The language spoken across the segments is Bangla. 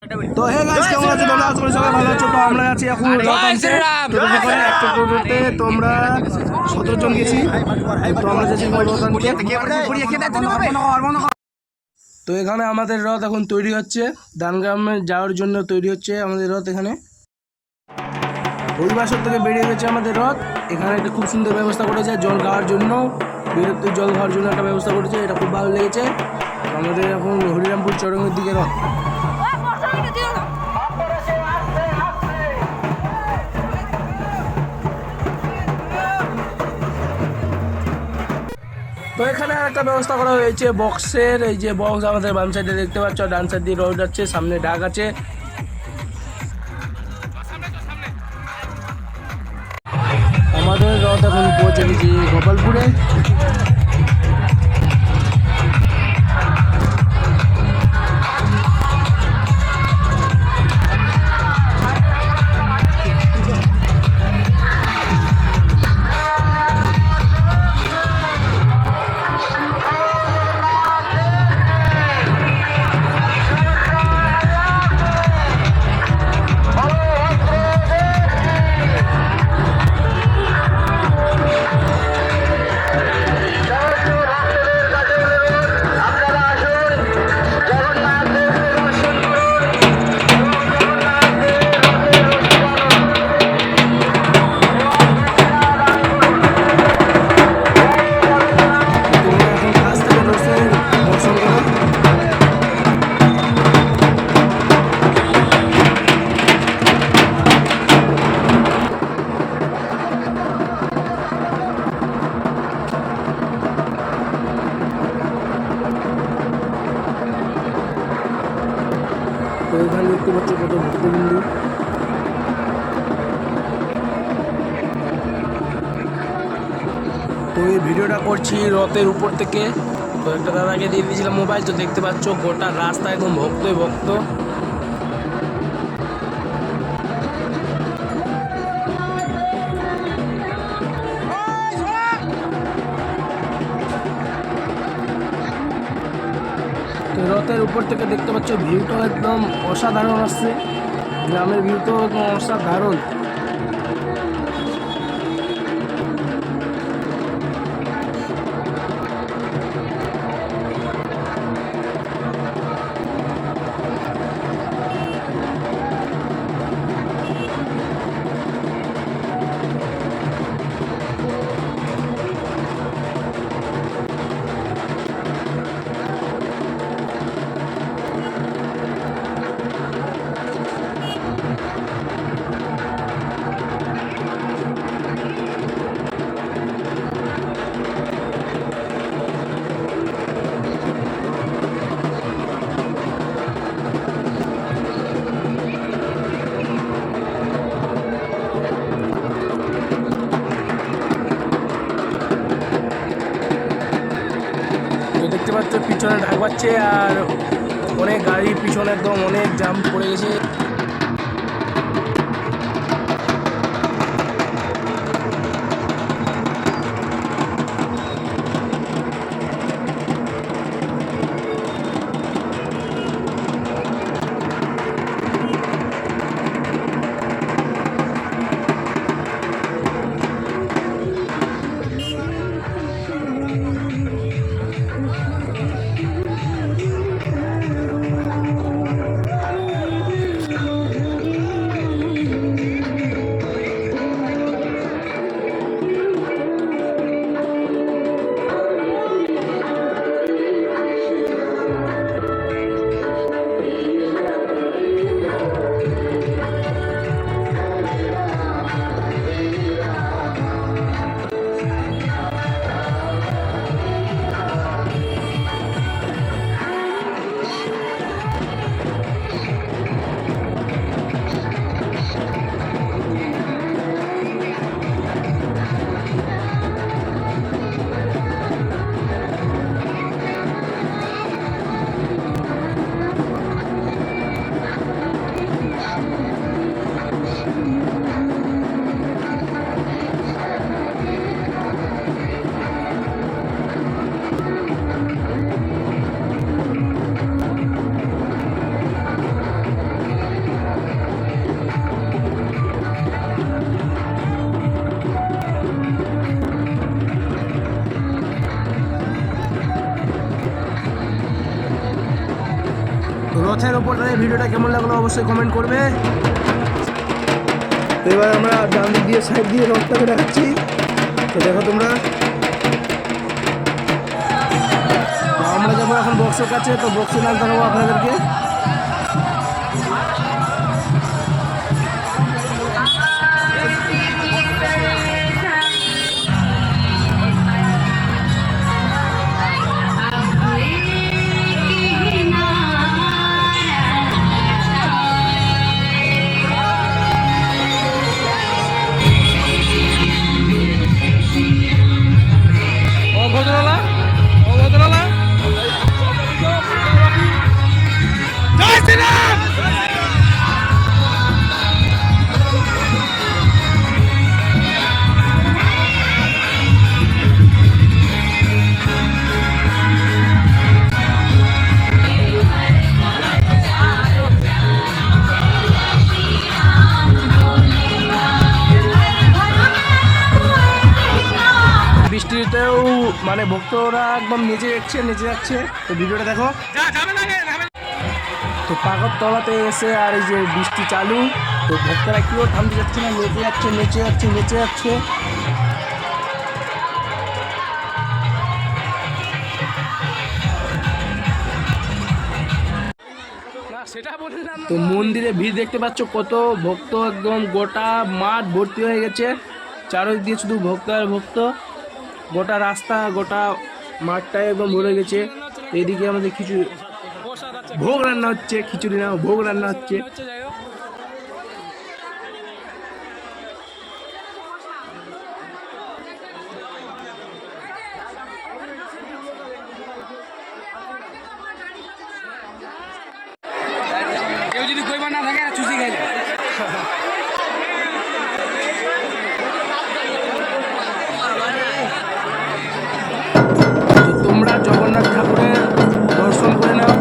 তো হে গাইস, কেমন আছো তোমরা? আশা করি সবাই ভালো আছো। তো আমরা আছি এখন একটা টোটোতে, তোমরা 17 জন গেছি। তো আমরা যাচ্ছি তো এখানে আমাদের রথ এখন তৈরি হচ্ছে, দানগ্রামে যাওয়ার জন্য তৈরি হচ্ছে আমাদের রথ। এখানে হরিবাসর থেকে বেরিয়ে গেছে আমাদের রথ। এখানে একটা খুব সুন্দর ব্যবস্থা করেছে জল খাওয়ার জন্য, বীরত্ব জল খাওয়ার জন্য একটা ব্যবস্থা করেছে, এটা খুব ভালো লেগেছে। আমাদের এখন হরিরামপুর চরঙের দিকে রথ। তো এখানে একটা ব্যবস্থা করা হয়েছে বক্সের, এই যে বক্স আমাদের বাম সাইডে দেখতে পাচ্ছ, ডান সাইড দিয়ে রোড যাচ্ছে, সামনে ডাক আছে। আমাদের রথ এখন পৌঁছে গেছি গোপালপুরে। তো এখানে দেখতে পাচ্ছ কত ভক্তবিন্দু। তো এই ভিডিওটা করছি রথের উপর থেকে। তো একটা দাদাকে দিয়ে দিয়েছিলাম মোবাইল। তো দেখতে পাচ্ছ গোটা রাস্তা একদম ভক্তই ভক্ত। তো রথের উপর থেকে দেখতে পাচ্ছ ভিউটা একদম অসাধারণ আসছে, গ্রামের ভিউ তো একদম অসাধারণ। দেখতে পাচ্ছ পিছনে ঢাক পাচ্ছে, আর অনেক গাড়ির পিছনে একদম অনেক জাম পড়ে গেছে। আপনাদের ভিডিওটা কেমন লাগলো অবশ্যই কমেন্ট করবে। তো এবার আমরা ডান দিক দিয়ে সাইড দিয়ে রথটাকে দেখাচ্ছি, তো দেখো তোমরা। তো আমরা যাবো এখন বক্সের কাছে, তো বক্সের নাম দেখাবো আপনাদেরকে। বৃষ্টিতেও মানে ভক্তরা একদম নেচে যাচ্ছে। তো ভিডিওটা দেখো। তো পাগর তলাতে এসে আর এই যে বৃষ্টি চালু, তো ভক্তরা কেউ থামতে যাচ্ছে না, নেচে যাচ্ছে। তো মন্দিরে ভিড় দেখতে পাচ্ছ, কত ভক্ত, একদম গোটা মাঠ ভর্তি হয়ে গেছে। চারদিক দিয়ে শুধু ভক্ত আর ভক্ত, গোটা রাস্তা গোটা মাঠটাই একদম ভরে গেছে। এইদিকে আমাদের ভোগ রান্না হচ্ছে, খিচুড়ি না ভোগ রান্না হচ্ছে। কেউ যদি কইবার না থাকে চুষি খাইলে। তোমরা জগন্নাথ ঠাকুরের দর্শন করে নাও।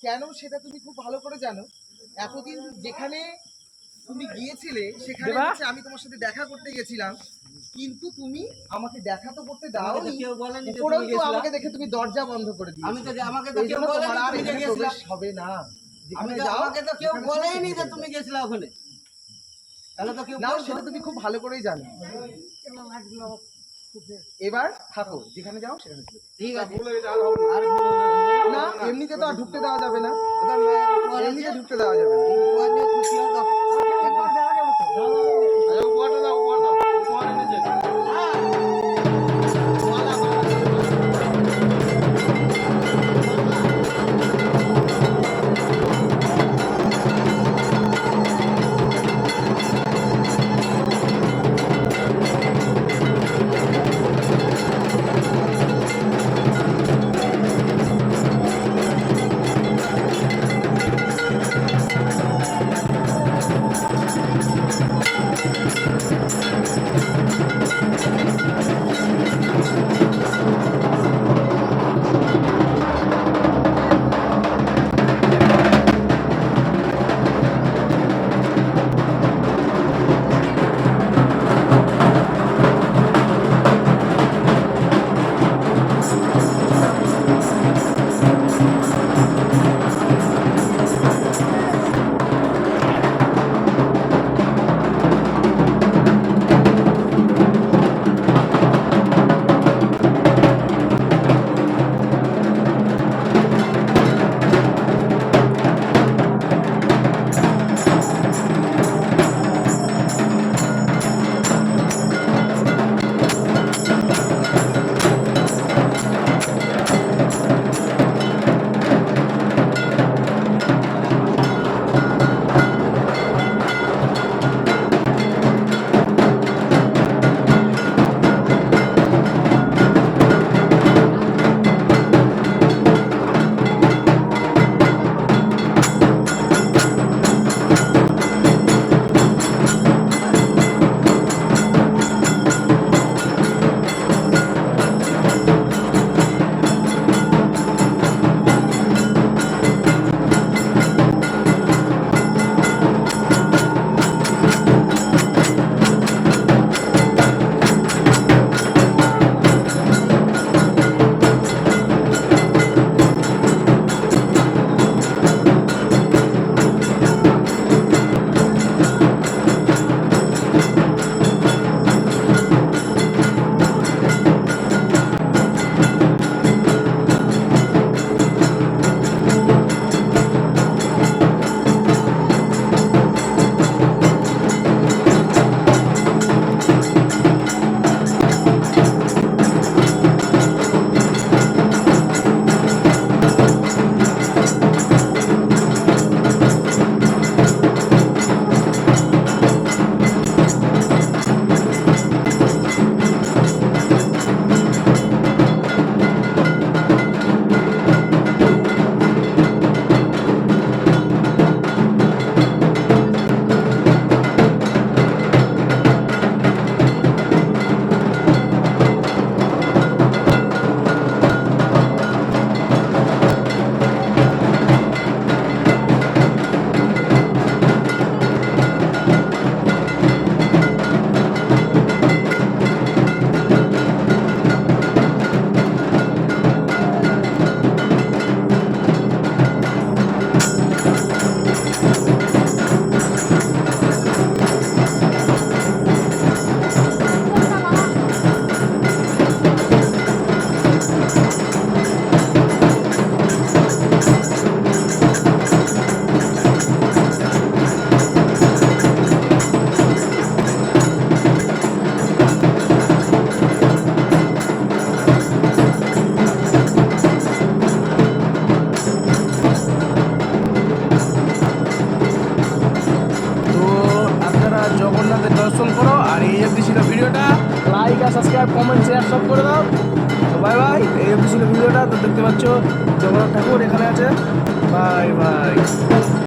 কেন সেটা তুমি খুব ভালো করে জানো। এতদিন যেখানে তুমি গিয়েছিলে সেখানে আমি তোমার সাথে দেখা করতে গেছিলাম, কিন্তু তুমি আমাকে দেখা তো করতে দাওনি, উপরন্তু আমাকে দেখে তুমি দরজা বন্ধ করে দিয়েছো। আমি তো আমাকে তো কেউ বলেনি তুমি গিয়েছিলা, হবে না। আমি তো আমাকে তো কেউ বলেনি যে তুমি গিয়েছিলা ওখানে, তাহলে তো কেউ না, সেটা তুমি খুব ভালো করেই জানো। এবার থাকো, যেখানে যাও সেখানে চলে যাও। ঠিক আছে, না এমনিতে তো আর ঢুকতে দেওয়া যাবে না, এমনিতে ঢুকতে দেওয়া যাবে না। খুশি হতো কমেন্ট শেয়ার সব করে দাও। তো বাই বাই, এই অবধি ছিল ভিডিওটা। তো দেখতে পাচ্ছ জগন্নাথ ঠাকুর এখানে আছে। Bye bye.